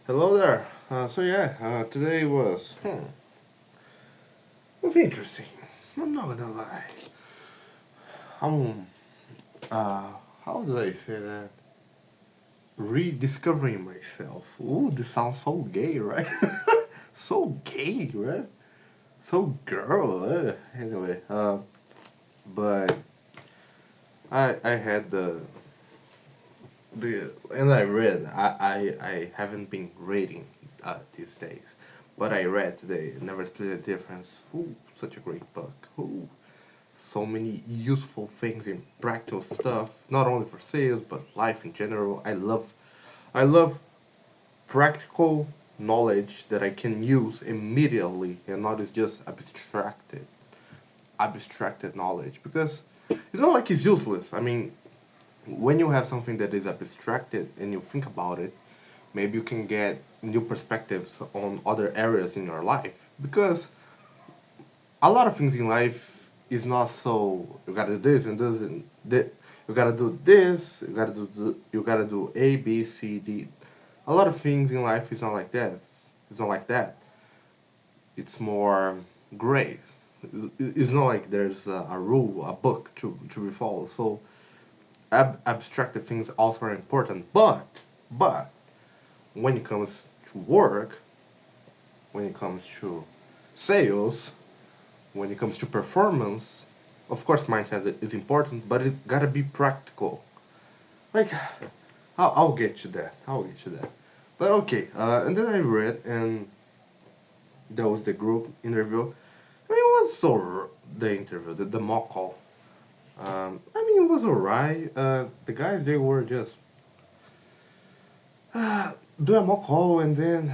Hello there. Today was interesting. I'm not gonna lie. I'm how do I say that? Rediscovering myself. Ooh, this sounds so gay, right? So gay, right? So girl. Anyway, but I had the and I read. I haven't been reading these days, but I read today. Never Split the Difference. Ooh, such a great book. Ooh, so many useful things in practical stuff, not only for sales but life in general. I love practical knowledge that I can use immediately and not as just abstracted knowledge because it's not like it's useless. I mean, when you have something that is abstracted and you think about it, maybe you can get new perspectives on other areas in your life because a lot of things in life is not so you gotta do this and this and that. You gotta do this. You gotta do A, B, C, D. A lot of things in life is not like that. It's not like that. It's more gray. It's not like there's a rule, a book to be followed. So abstracted things also are important. But when it comes to work, when it comes to sales, when it comes to performance, of course, mindset is important, but it gotta be practical. Like, I'll get you that. I'll get you that. But okay, and then I read, and that was the group interview. I mean, it was the interview, the mock call. I mean, it was alright. The guys, they were just doing a mock call, and then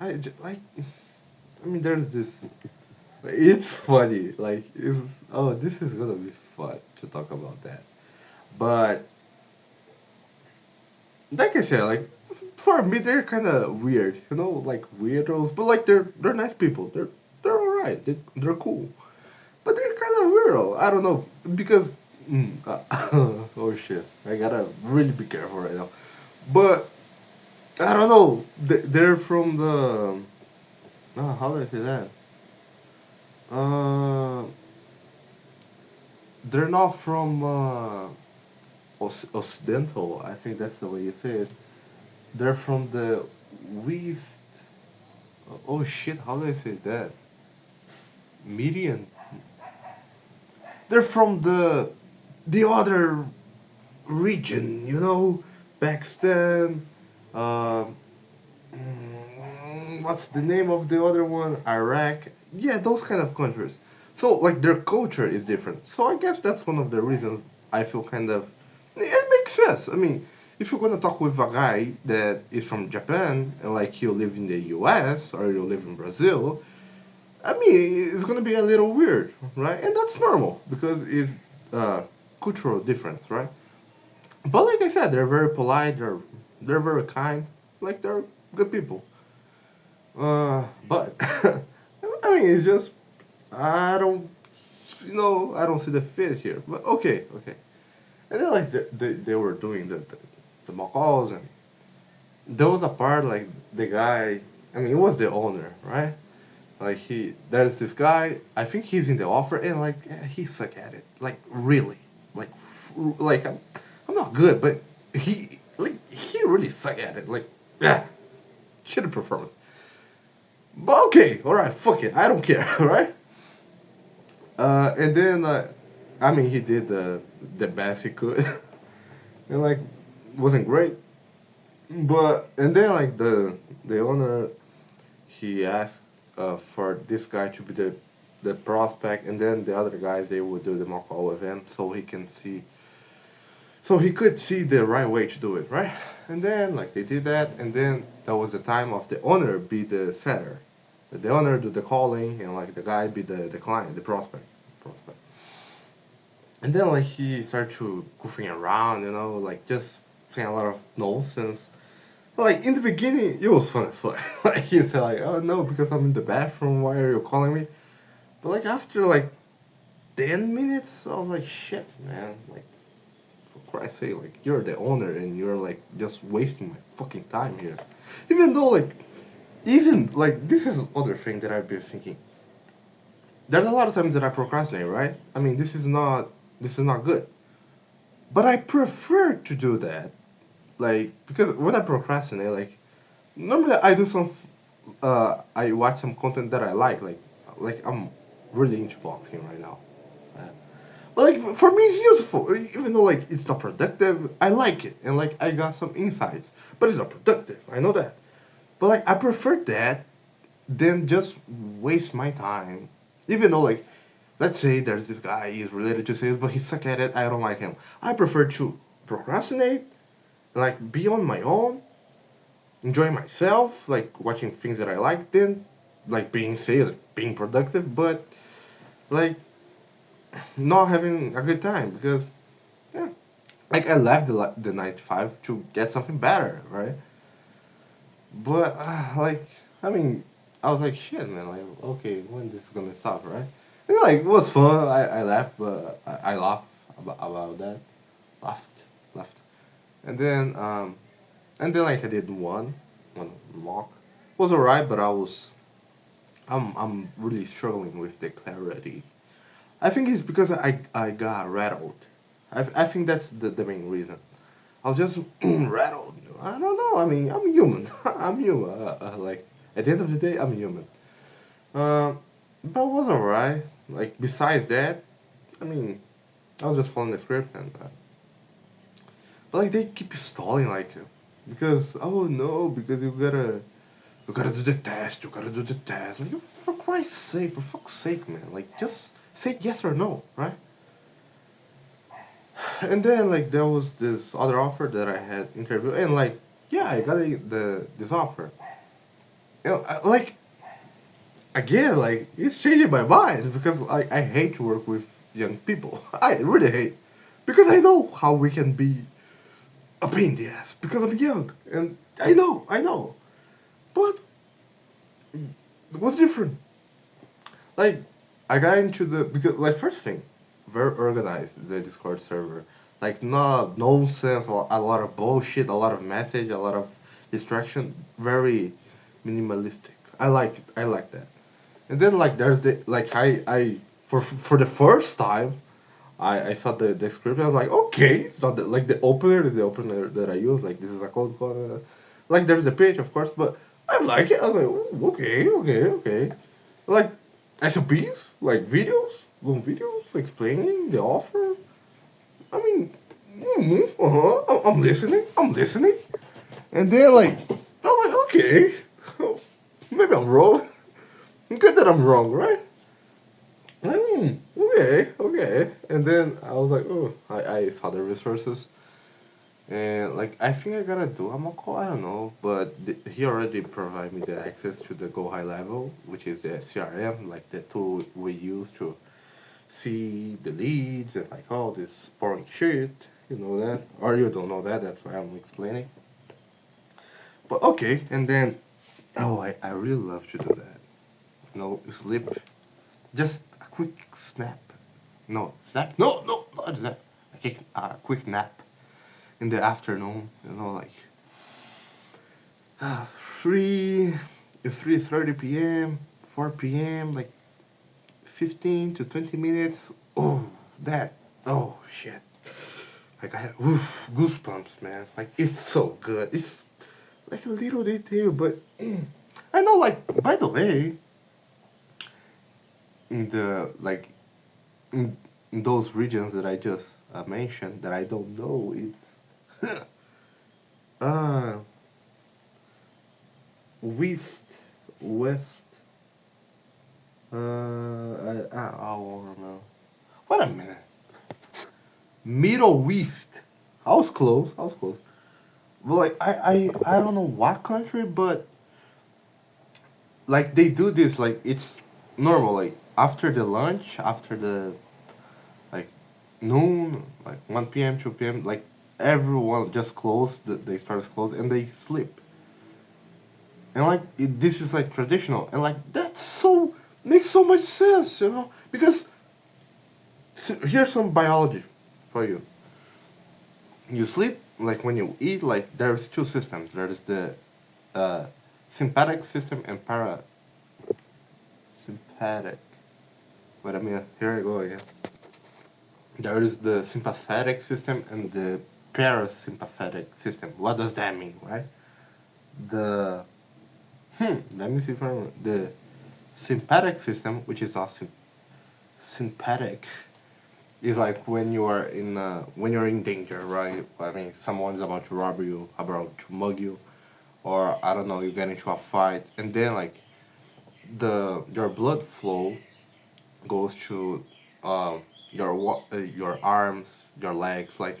like, I mean, there's this. It's funny. Like, this is gonna be fun to talk about that. But like I said, like for me, they're kind of weird, like weirdos. But like they're nice people. They're alright. They're cool. But they're kind of weirdo. I don't know because oh shit, I gotta really be careful right now. But I don't know. They're from the. How do I say that? Uh, they're not from Occidental. I think that's the way you say it. They're from the West. Oh shit! How do I say that? Median. They're from the other region. Pakistan. Uh, what's the name of the other one? Iraq. Yeah, those kind of countries. So like their culture is different. So I guess that's one of the reasons I feel kind of. It makes sense. I mean, if you're gonna talk with a guy that is from Japan and like you live in the U.S. or you live in Brazil, I mean, it's gonna be a little weird, right? And that's normal because it's cultural difference, right? But like I said, they're very polite. They're very kind. Like they're good people. But I mean, it's just I don't, I don't see the fit here. But okay, okay. And then like they were doing the mock calls, and there was a part like the guy. I mean, it was the owner, right? Like there's this guy. I think he's in the offer, and like yeah, he suck at it. Like really, like like I'm not good, but he really suck at it. Like yeah, shitty performance. But okay, all right, fuck it, I don't care, right? And then I mean, he did the best he could, and like wasn't great. But and then like the owner, he asked for this guy to be the prospect, and then the other guys they would do the mock call with him, so he can see, so he could see the right way to do it, right? And then like they did that, and then that was the time of the owner be the setter, the owner do the calling, and like the guy be the client, the prospect. And then like he started to goofing around, like just saying a lot of nonsense. Like in the beginning, it was fun as fuck. Like he's like, "Oh no, because I'm in the bathroom. Why are you calling me?" But like after like 10 minutes, I was like, "Shit, man! Like for Christ's sake, like, you're the owner and you're, like, just wasting my fucking time here. Even though, like, this is other thing that I've been thinking. There's a lot of times that I procrastinate, right? I mean, this is not good. But I prefer to do that, like, because when I procrastinate, like, normally I do I watch some content that I like I'm really into boxing right now. Uh, But like for me, it's useful, even though like it's not productive. I like it, and like I got some insights, but it's not productive. I know that, but like I prefer that than just waste my time. Even though like, let's say there's this guy he's related to sales, but he suck at it. I don't like him. I prefer to procrastinate, like be on my own, enjoy myself, like watching things that I like, than like being sales, being productive, but like not having a good time because yeah, like I left the 95 to get something better, right? But like I mean, I was like shit, man. Like okay, when this gonna stop, right? And, like it was fun. I laughed, but I laughed about that. Laughed, laughed, and then like I did one mock. It was alright, but I'm really struggling with the clarity. I think it's because I got rattled. I think that's the main reason. I was just rattled. I don't know. I mean, I'm human. I'm human. Like at the end of the day, I'm human. Uh, but it was alright. Like besides that, I mean, I was just following the script and. But like they keep stalling like, because oh no, because you gotta do the test. You gotta do the test. Like for Christ's sake, for fuck's sake, man. Like just say yes or no, right? And then like there was this other offer that I had interviewed, and like yeah, I got this offer. You know, like again, like it's changing my mind because like I hate to work with young people. I really hate because I know how we can be a pain in the ass because I'm young, and I know, but it was different. Like I got into the because like first thing, very organized the Discord server. Like no nonsense, a lot of bullshit, a lot of message, a lot of distraction. Very minimalistic. I like it. I like that. And then like there's the like I for the first time I saw the script. I was like, okay, it's not like the opener is the opener that I use. Like this is a cold call. Like there's the page, of course, but I like it. I was like, "Ooh, okay, okay. Like SOPs, like videos, long videos explaining the offer. I mean, I'm listening. I'm listening. And then like I'm like, okay, maybe I'm wrong. Good that I'm wrong, right? Okay. And then I was like, oh, I saw the resources. And like, I think I gotta do a Amako, I don't know. But he already provided me the access to the Go High Level, which is the CRM, like the tool we use to see the leads and like all this boring shit. You know that? Or you don't know that, that's why I'm explaining. But okay, and then, oh, I really love to do that. Sleep. Just a quick snap. No, snap? No, not that. A quick nap in the afternoon, like uh, 3, 3:30 p.m., 4 p.m., like 15 to 20 minutes. Oh, that. Oh, shit. Like I had goosebumps, man. Like it's so good. It's like a little detail, but I know, like, by the way, in the like in those regions that I just mentioned that I don't know, it's uh west. I don't remember. Wait a minute. Middle East. I was close. Well, like I don't know what country, but like they do this like it's normal. Like after the lunch, after the like noon, like 1 p.m., 2 p.m., like everyone just close. They start to close and they sleep. And like this is like traditional, and like that's so makes so much sense, you know? Because here's some biology for you. you sleep, like when you eat, like there's two systems. There's the uh, sympathetic system and sympathetic. Wait a minute, here I go again. There is the sympathetic system and the parasympathetic system. What does that mean, right? The let me see if I remember. The sympathetic system, which is not sympathetic, is like when you're in danger, right? I mean, someone's about to rob you, about to mug you, or I don't know, you get into a fight, and then like the your blood flow goes to your arms, your legs, like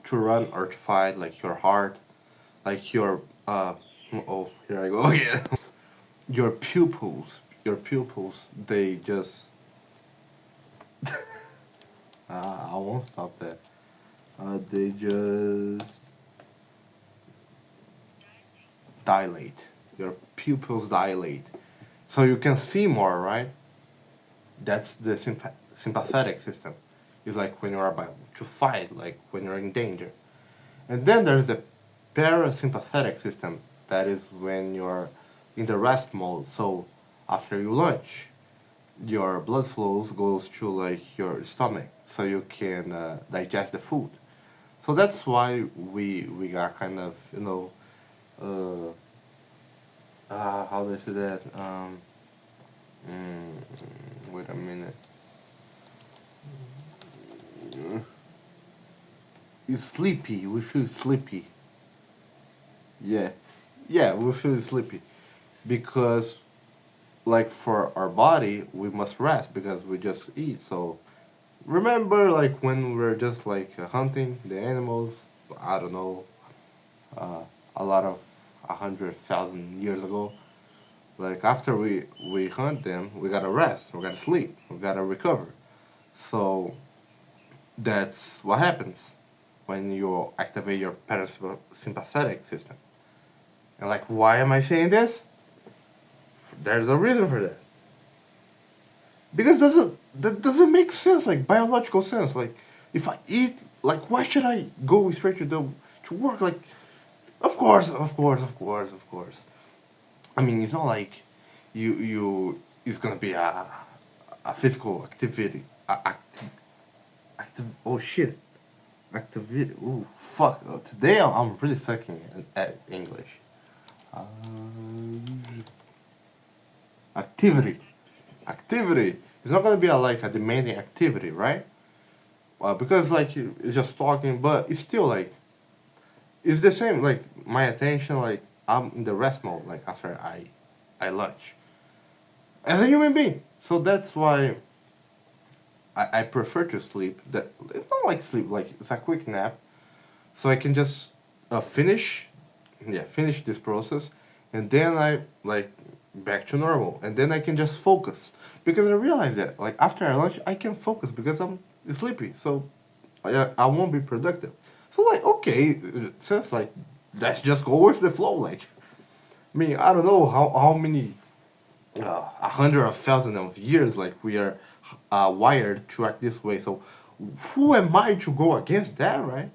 to run or to fight, like your heart, like your oh, here I go again. Your pupils, they just I won't stop that. They just dilate. Your pupils dilate, so you can see more, right? That's the sympathetic system. It's like when you're about to fight, like when you're in danger. And then there's the parasympathetic system. That is when you're in the rest mode. So after you lunch, your blood flows goes to like your stomach, so you can digest the food. So that's why we got kind of uh, how do I say that? Wait a minute. You sleepy. We feel sleepy. Yeah, yeah, we feel sleepy because like for our body we must rest because we just eat. So remember like when we're just like hunting the animals, I don't know, uh, a lot of 100,000 years ago. Like after we hunt them, we gotta rest, we gotta sleep, we gotta recover. So that's what happens when you activate your parasympathetic system. And like, why am I saying this? There's a reason for that. Because that doesn't make sense, like biological sense. Like, if I eat, like, why should I go straight to work? Like, of course. I mean, it's not like you it's gonna be a physical activity. Oh shit, activity. Ooh, fuck. Today I'm really sucking at English. Uh, activity. Activity. It's not gonna be like a demanding activity, right? Because like it's just talking, but it's still like it's the same. Like my attention, like I'm in the rest mode. Like after I lunch as a human being. So that's why I prefer to sleep. That it's not like sleep. Like it's a quick nap, so I can just finish, yeah, finish this process, and then I like back to normal, and then I can just focus because I realize that like after I lunch I can focus because I'm sleepy, so I won't be productive. So like okay, it says like let's just go with the flow. Like I mean I don't know how many 100,000 of years like we are wired to act this way. So who am I to go against that, right?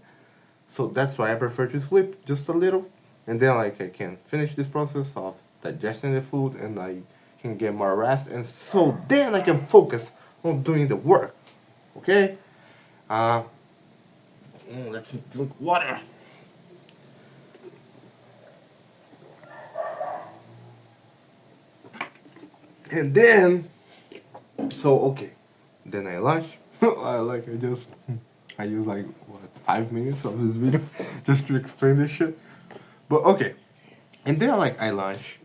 So that's why I prefer to sleep just a little, and then like I can finish this process of digesting the food, and I can get more rest, and so then I can focus on doing the work. Okay. Uh, let's drink water. And then, so okay, then I lunch. I use like what 5 minutes of this video just to explain this shit. But okay, and then like I lunch,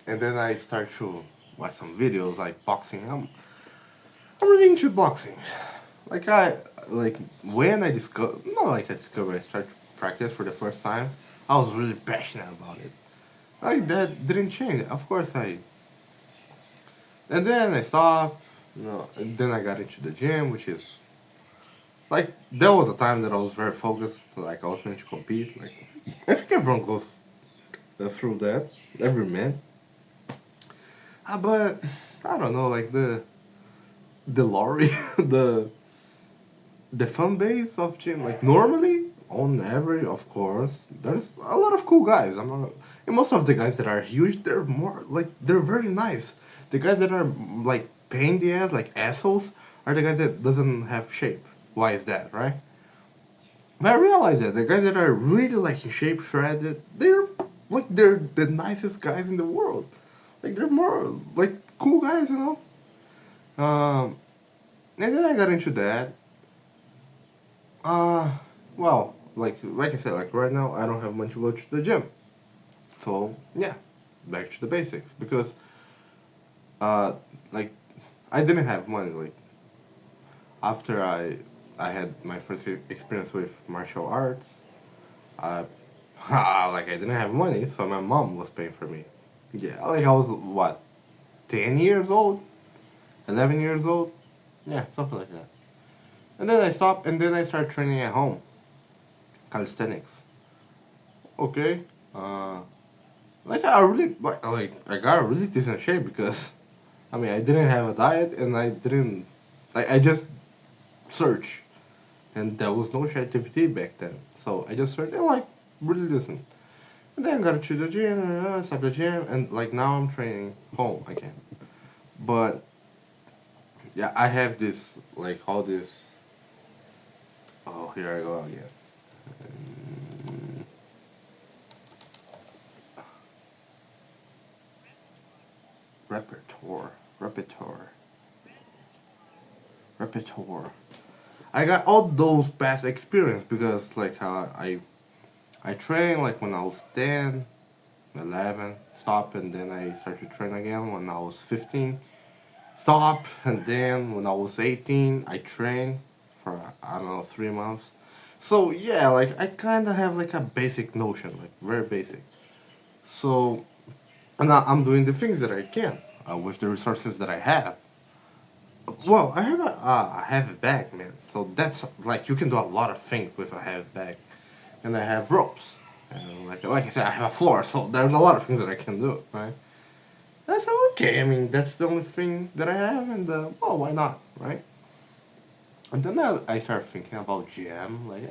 and then I start to watch some videos like boxing. I'm really into boxing. Like when I discover not like I discovered I started to practice for the first time. I was really passionate about it. Like that didn't change. Of course and then I stopped. And then I got into the gym, which is like there was a time that I was very focused. Like I was meant to compete. Like I think everyone goes through that. Every man. But I don't know, like the lorry, the fan base of gym. Like normally, on average, of course, there's a lot of cool guys. I'm not, and most of the guys that are huge, they're more like they're very nice. The guys that are like pain in the ass, like assholes, are the guys that doesn't have shape. Why is that, right? But I realize that the guys that are really like in shape, shredded, they're the nicest guys in the world. Like they're more like cool guys, you know. And then I got into that. Uh, well, like I said, like right now I don't have money to go to the gym. So yeah, back to the basics because uh, like I didn't have money. Like after I had my first experience with martial arts, uh, like I didn't have money, so my mom was paying for me. Yeah, like I was what, 10 years old, 11 years old, yeah, something like that. And then I stopped, and then I started training at home, calisthenics. Okay, uh, like I got a really decent shape because I mean I didn't have a diet and I didn't like I just searched and there was no ChatGPT back then, so I just searched and like really decent. And then I got to the gym and stopped the gym and like now I'm training home again. But yeah, I have this like all this. Oh, here I go again. Mm, repertoire, repertoire, repertoire. I got all those past experience because like I trained like when I was 10, 11, stop, and then I started to train again when I was 15, stop, and then when I was 18, I trained for I don't know 3 months. So yeah, like I kind of have like a basic notion, like very basic. So and I'm doing the things that I can with the resources that I have. Well, I have a bag, man. So that's like you can do a lot of things with a heavy bag, and I have ropes, and like I said, I have a floor. So there's a lot of things that I can do, right? That's okay. I mean, that's the only thing that I have, and well, why not, right? And then I started thinking about GM, like,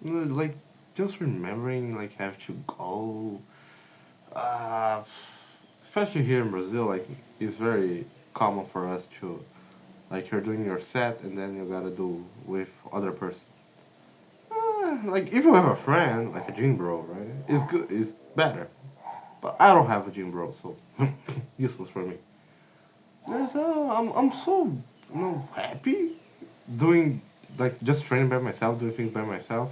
like just remembering, like, have to go, uh, especially here in Brazil, like, it's very common for us to, like, you're doing your set and then you gotta do with other person. Like, if you have a friend, like a gym bro, right, it's good, it's better. But I don't have a gym bro, so useless for me. Yeah, so I'm so happy doing like just training by myself, doing things by myself.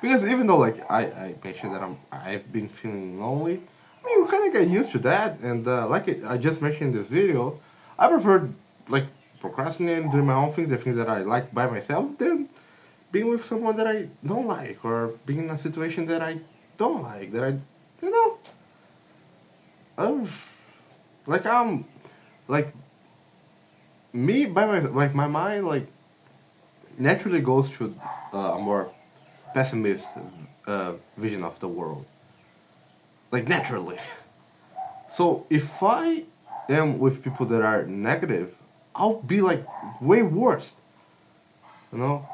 Because even though like I mentioned that I've been feeling lonely, I mean you kind of get used to that. And I just mentioned in this video, I prefer like procrastinating, doing my own things, the things that I like by myself, than being with someone that I don't like or being in a situation that I don't like. That I, you know, uh, like I'm like me by my like my mind like naturally goes to a more pessimist vision of the world, like naturally. So if I am with people that are negative, I'll be like way worse, you know.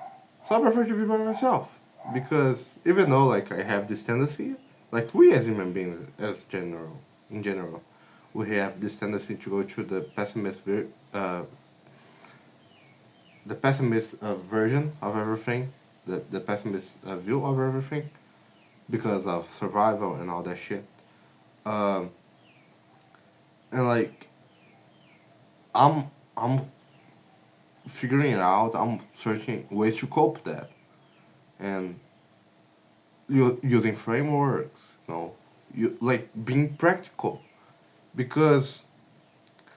So I prefer to be by myself because even though like I have this tendency, like we as human beings, in general, we have this tendency to go to the pessimist version of everything, the pessimist view of everything, because of survival and all that shit. Um, and like I'm figuring it out. I'm searching ways to cope with that, and using frameworks. You like being practical because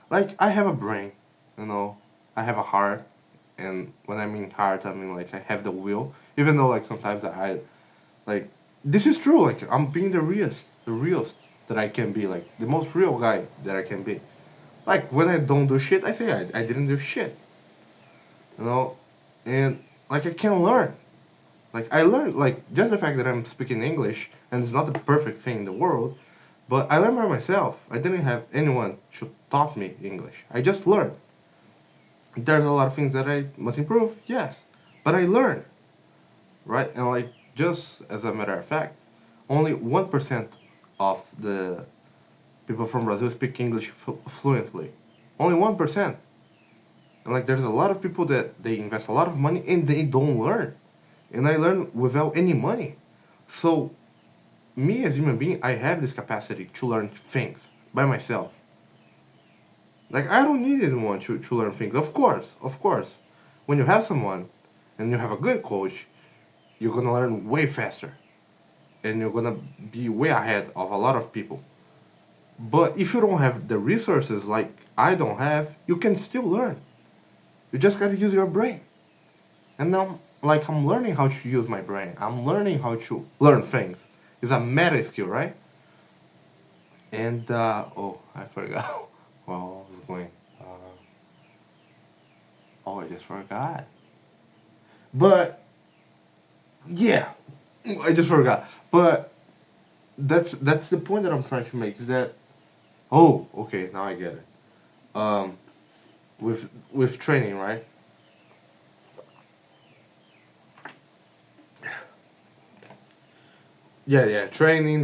like I have a brain, you know, I have a heart, and when I mean heart, I mean like I have the will. Even though like sometimes like this is true. Like I'm being the realest that I can be. Like the most real guy that I can be. Like when I don't do shit, I say I didn't do shit. You know, and like I can learn. Like I learned like just the fact that I'm speaking English and it's not the perfect thing in the world, but I learned by myself. I didn't have anyone to taught me English. I just learned. There's a lot of things that I must improve, yes, but I learn, right? And like just as a matter of fact, only 1% of the people from Brazil speak English fluently. Only 1%. And like there's a lot of people that they invest a lot of money and they don't learn. And I learn without any money. So me as a human being, I have this capacity to learn things by myself. Like I don't need anyone to learn things. Of course. When you have someone and you have a good coach, you're gonna learn way faster. And you're gonna be way ahead of a lot of people. But if you don't have the resources like I don't have, you can still learn. You just gotta use your brain. And now, like, I'm learning how to use my brain. I'm learning how to learn things. It's a meta skill, right? And, oh, I forgot. Well, I was going. Uh, oh, I just forgot. But, yeah, I just forgot. But that's the point that I'm trying to make is that, oh, okay, now I get it. Um, with training, right? Yeah, training,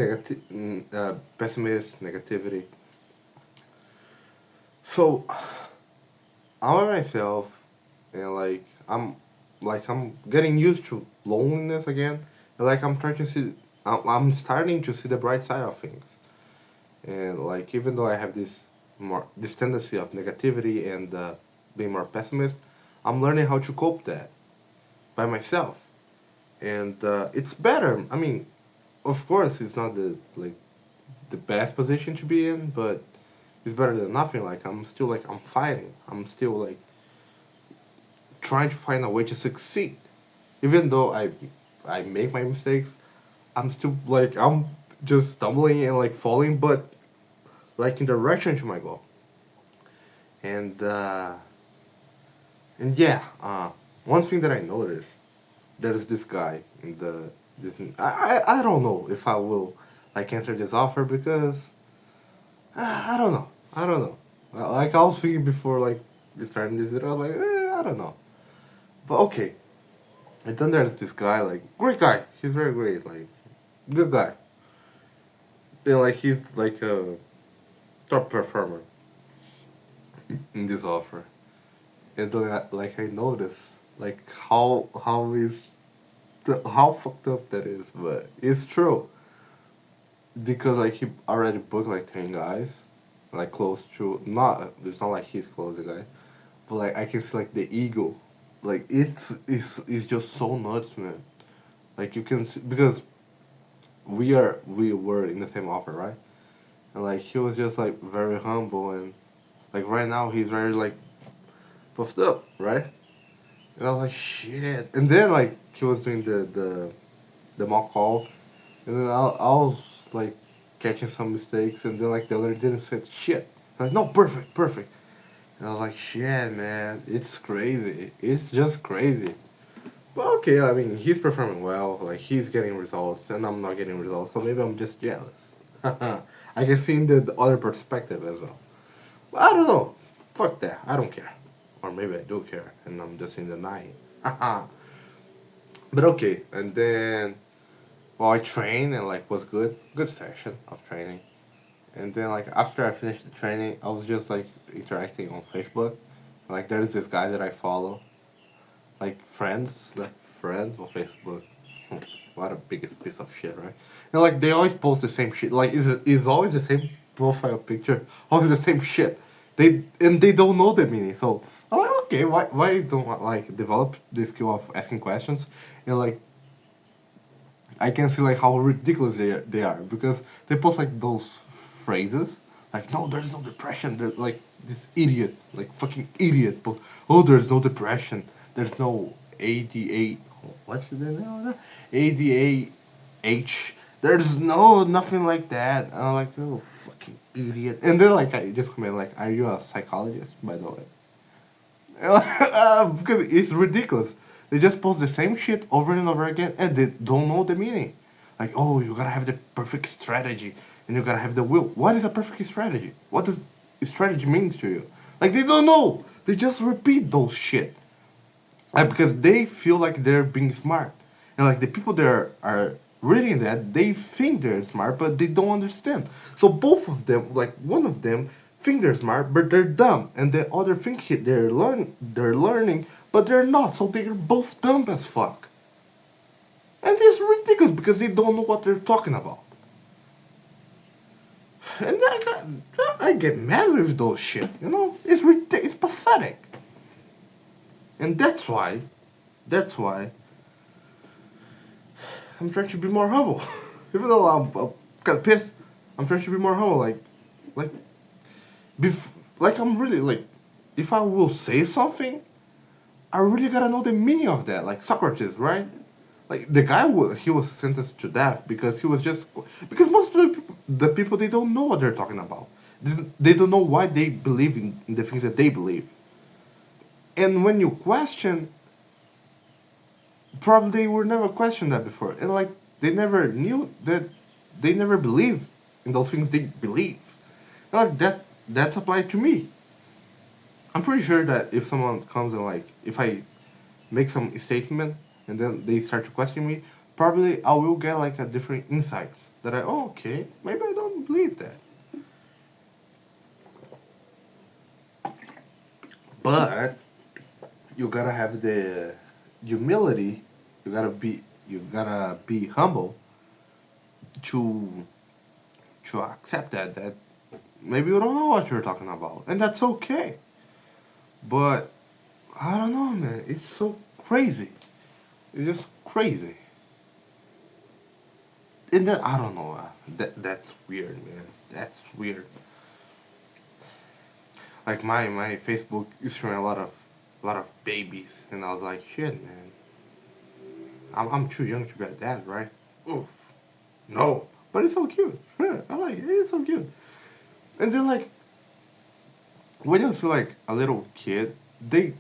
pessimist, negativity. So I'm myself, and I'm getting used to loneliness again. And like I'm trying to see, I'm starting to see the bright side of things. And like even though I have this tendency of negativity and being more pessimist, I'm learning how to cope that by myself, and it's better. I mean, of course, it's not the best position to be in, but it's better than nothing. Like I'm fighting. I'm still like trying to find a way to succeed. Even though I make my mistakes, I'm still like I'm just stumbling and like falling, but like in direction to my goal. And one thing that I noticed, there's this guy in the this I don't know if I will like enter this offer because I don't know. I don't know. Like I was thinking before, like starting this video, I was like, I don't know. But okay. And then there's this guy, like great guy. He's very great, like good guy. And like he's like a top performer in this offer. And then like I noticed like how fucked up that is, but it's true because like he already booked like 10 guys, like close to not. It's not like he's close to guy, but like I can see like the ego, like it's just so nuts, man. Like you can see, because we were in the same offer, right? And like he was just like very humble and like right now he's very like puffed up, right? And I was like shit. And then like he was doing the mock call, and then I was like catching some mistakes, and then like the other didn't fit shit. I was like no, perfect, perfect. And I was like shit, man, it's crazy. It's just crazy. But okay, I mean, he's performing well, like, he's getting results, and I'm not getting results, so maybe I'm just jealous. I can see the other perspective as well. But I don't know. Fuck that. I don't care. Or maybe I do care, and I'm just in denying. But okay, and then, well, I trained, and, like, was good. Good session of training. And then, like, after I finished the training, I was just, like, interacting on Facebook. Like, there's this guy that I follow, like friends on Facebook. What a biggest piece of shit, right? And like they always post the same shit. Like is always the same profile picture, always the same shit. They don't know the meaning. So I'm like, okay, why don't I, like develop the skill of asking questions and like I can see like how ridiculous they are because they post like those phrases like no there's no depression there's like this idiot like fucking idiot but oh there's no depression there's no ADA what's the name of that ADAH there's no nothing like that and I'm like oh fucking idiot and then like I just comment like are you a psychologist by the way because it's ridiculous. They just post the same shit over and over again, and they don't know the meaning. Like, oh, you gotta have the perfect strategy, and you gotta have the will. What is a perfect strategy? What does strategy mean to you? Like they don't know. They just repeat those shit. Like because they feel like they're being smart. And like the people that are reading that, they think they're smart, but they don't understand. So both of them, like one of them, think they're smart, but they're dumb, and the other think they're learning, but they're not. So they're both dumb as fuck. And it's ridiculous because they don't know what they're talking about. And I get mad with those shit. You know, it's pathetic. And that's why I'm trying to be more humble. Even though I'm kind of pissed, I'm trying to be more humble. Like, like I'm really like, if I will say something, I really gotta know the meaning of that. Like Socrates, right? Like the guy he was sentenced to death because he was just because most of the people they don't know what they're talking about. They don't know why they believe in the things that they believe. And when you question, probably they were never questioned that before, and like they never knew that they never believed in those things they believe. And like that's applied to me. I'm pretty sure that if someone comes and like if I make some statement and then they start to question me, probably I will get like a different insights that okay, maybe I don't believe that. But you gotta have the humility. You gotta be humble to accept that maybe you don't know what you're talking about, and that's okay. But I don't know, man. It's so crazy. It's just crazy. And then I don't know. That's weird, man. That's weird. Like my Facebook is showing a lot of babies, and I was like, shit, man. I'm too young to be a dad, right? Oof. No, but it's so cute. Yeah, I like it. It's so cute. And then like when you see like a little kid, they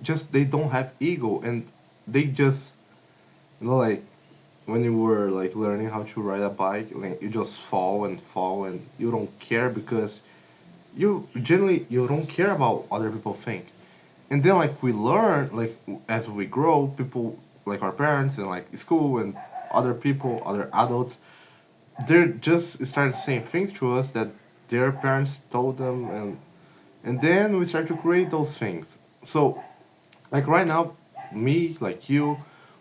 don't have ego, and they just like when you were like learning how to ride a bike, like you just fall and you don't care because you generally you don't care about other people think. And then like we learn like as we grow, people like our parents and like school and other people, other adults, they're just started saying things to us that their parents told them, and then we start to create those things. So like right now, me like you,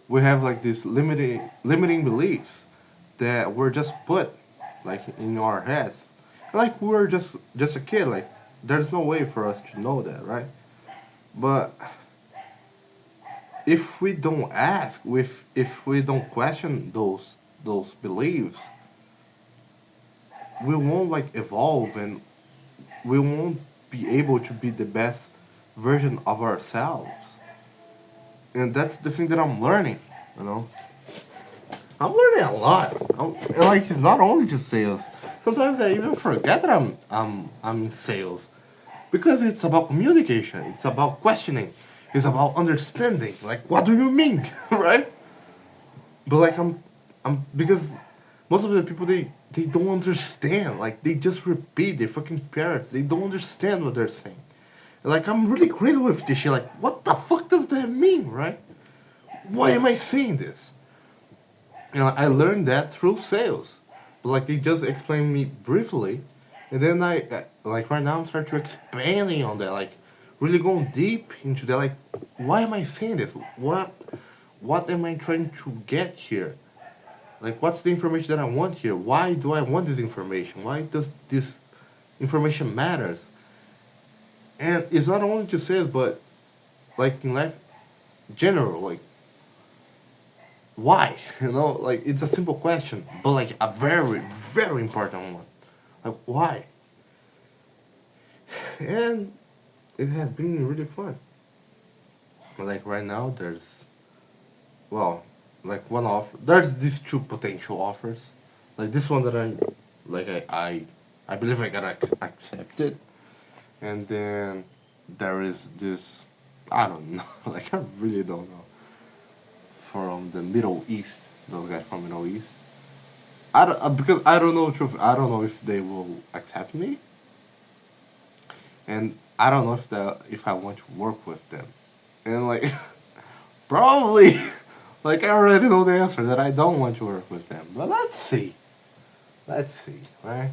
we have like this limiting beliefs that were just put like in our heads. Like we're just a kid. Like there's no way for us to know that, right? But if we don't ask, if we don't question those beliefs, we won't like evolve, and we won't be able to be the best version of ourselves. And that's the thing that I'm learning, you know. I'm learning a lot. And like it's not only just sales. Sometimes I even forget that I'm in sales because it's about communication. It's about questioning. It's about understanding. Like what do you mean, right? But like I'm because most of the people they don't understand. Like they just repeat their fucking parrots. They don't understand what they're saying. Like I'm really crazy with this shit. Like what the fuck does that mean, right? Why am I saying this? You know, I learned that through sales. But like they just explained me briefly, and then like right now I'm starting to expanding on that. Like really going deep into that. Like why am I saying this? What am I trying to get here? Like what's the information that I want here? Why do I want this information? Why does this information matters? And it's not only to sales, but like in life general. Like why? You know, like it's a simple question, but like a very, very important one. Like why? And it has been really fun. Like right now, well, like one offer. There's these two potential offers. Like this one that like I believe I gotta accept it, and then there is this. I don't know. Like I really don't know. From the Middle East, those guys from Middle East. I don't because I don't know the truth. I don't know if they will accept me, and I don't know if I want to work with them, and like probably like I already know the answer that I don't want to work with them. But let's see, right?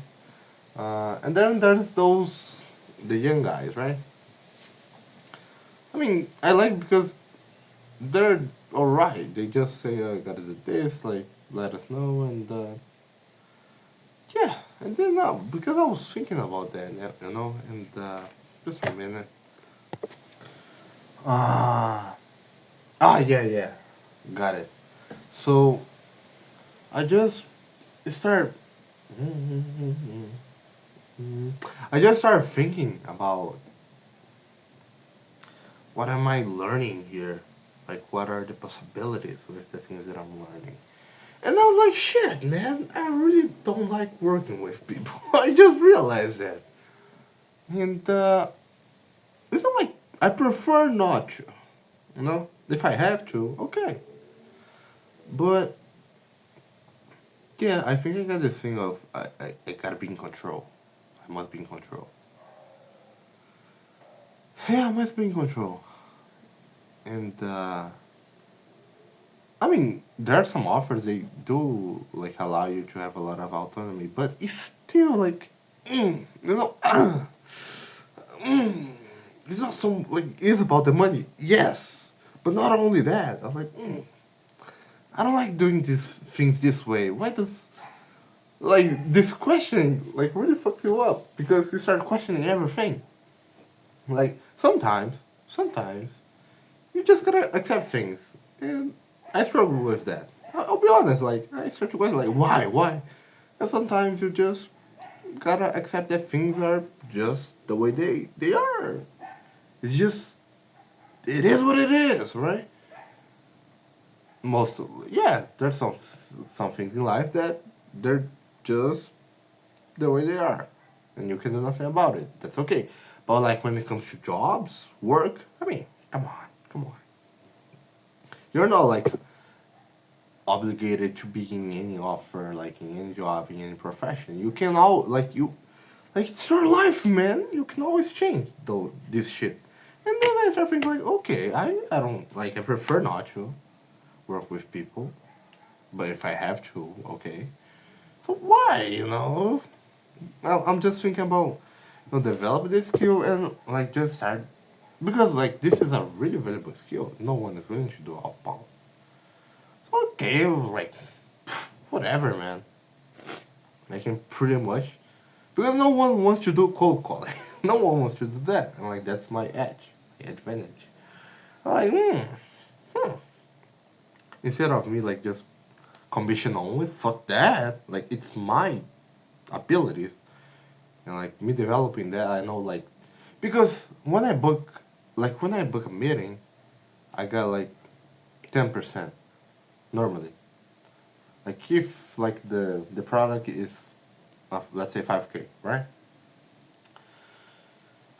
And then there's those the young guys, right? I mean, I like because they're alright. They just say, "Gotta do this," like let us know, and yeah. And then because I was thinking about that, and just a minute. Ah, yeah, yeah, got it. So I just start. I just started thinking about what am I learning here? Like, what are the possibilities with the things that I'm learning? And I was like, shit, man, I really don't like working with people. I just realized that. And it's not like I prefer not to, If I have to, okay. But yeah, I think I got this thing of I gotta be in control. I must be in control. Yeah, I must be in control. And I mean, there are some offers they do like allow you to have a lot of autonomy, but it's still like, mm, it's not so like it's about the money, yes, but not only that. I'm like, I don't like doing these things this way. Why does like this question like really fucks you up because you start questioning everything. Like sometimes you just gotta accept things. And I struggle with that. I'll be honest, like, I start to question, like, why? And sometimes you just gotta accept that things are just the way they are. It's just, it is what it is, right? Yeah, there's some things in life that they're just the way they are. And you can do nothing about it. That's okay. But, like, when it comes to jobs, work, I mean, come on. You're not, like, obligated to be in any offer, like in any job, in any profession. You can all like it's your life, man. You can always change though this shit. And then I start thinking like, okay, I don't like I prefer not to work with people, but if I have to, okay. So why, I'm just thinking about develop this skill and like just start because like this is a really valuable skill. No one is willing to do outbound. So okay, like whatever, man. I can pretty much because no one wants to do cold calling. No one wants to do that. And like that's my edge, my advantage. I'm like, hmm. Instead of me like just commission only, fuck that. Like it's my abilities. And like me developing that I know like because when I book a meeting, I got like 10% normally. Like if like the product is of let's say 5K, right?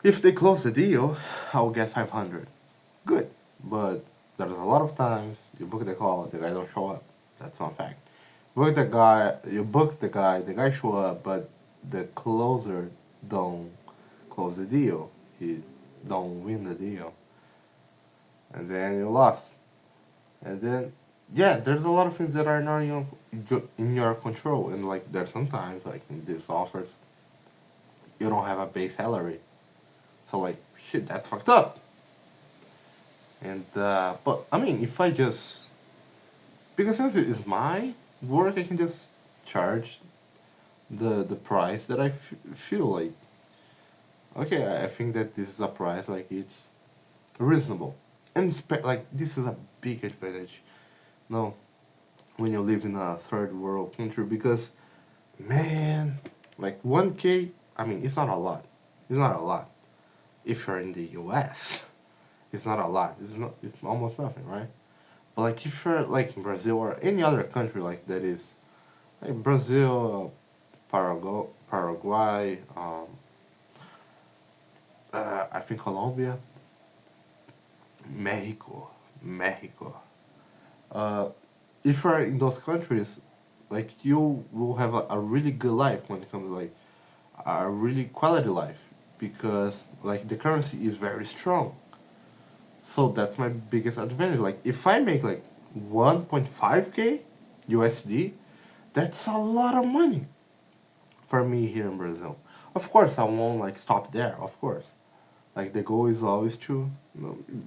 If they close the deal, I'll get 500. Good. But there's a lot of times you book the call, the guy don't show up. That's not fact. You book the guy show up, but the closer don't close the deal. He don't win the deal. And then you lost. And then yeah, there's a lot of things that are not in your control. And like there's sometimes like in these offers, you don't have a base salary. So like shit, that's fucked up. And but I mean, if I just because since it is my work, I can just charge the price that feel like. Okay, I think that this is a price like it's reasonable, and like this is a big advantage. No, when you live in a third world country, because man, like 1K. I mean, it's not a lot. It's not a lot if you're in the U.S. It's not a lot. It's not. It's almost nothing, right? But like if you're like in Brazil or any other country like that is like Brazil, Paraguay, I think Colombia, Mexico. Uh, if you're in those countries, like you will have a really good life when it comes to like a really quality life because like the currency is very strong. So that's my biggest advantage. Like if I make like 1.5k USD, that's a lot of money for me here in Brazil. Of course, I won't like stop there. Of course, like the goal is always to.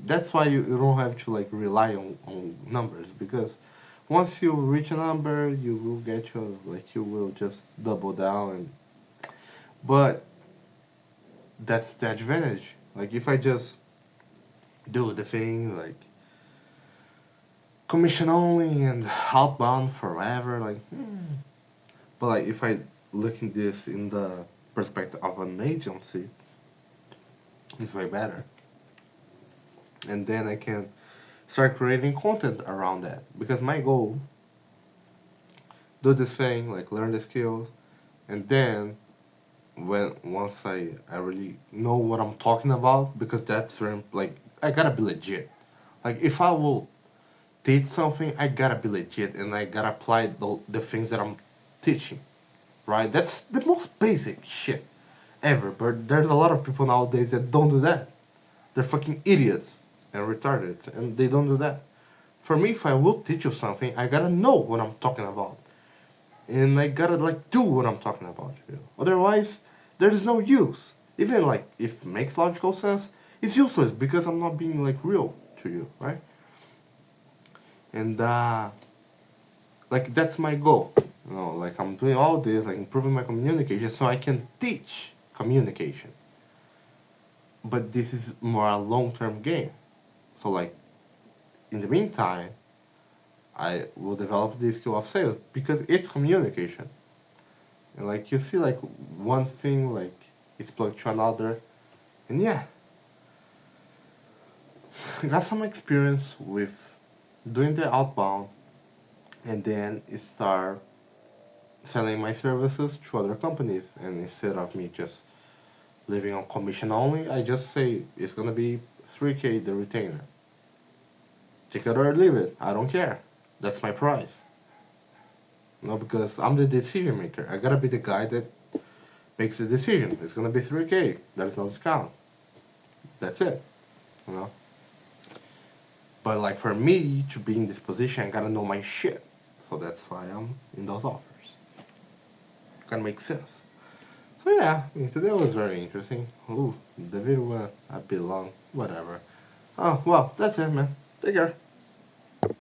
That's why you don't have to like rely on numbers, because once you reach a number, you will get your like you will just double down and. But that's the advantage. Like if I just do the thing like commission only and outbound forever, like. But like if I look at this in the perspective of an agency, it's way better. And then I can start creating content around that, because my goal, do this thing, like learn the skills, and then when once I really know what I'm talking about, because that's very like I gotta be legit. Like if I will teach something, I gotta be legit and I gotta apply the things that I'm teaching. Right? That's the most basic shit ever. But there's a lot of people nowadays that don't do that. They're fucking idiots and retarded, and they don't do that. For me, if I will teach you something, I gotta know what I'm talking about, and I gotta like do what I'm talking about. You know? Otherwise, there is no use. Even like if it makes logical sense, it's useless because I'm not being like real to you, right? And like that's my goal. You know, like I'm doing all this, like improving my communication, so I can teach communication. But this is more a long-term game. So like, in the meantime, I will develop the skill of sales because it's communication. And like you see, like one thing like it's plugged to another, and yeah, I got some experience with doing the outbound, and then it start selling my services to other companies. And instead of me just living on commission only, I just say it's gonna be 3K the retainer. Take it or leave it. I don't care. That's my price. No, because I'm the decision maker. I gotta be the guy that makes the decision. It's gonna be 3K. There's no discount. That's it. You know. But like for me to be in this position, I gotta know my shit. So that's why I'm in those offers. Gotta make sense. So yeah, today was very interesting. Ooh, the video went a bit long. Whatever. Oh well, that's it, man. Take care.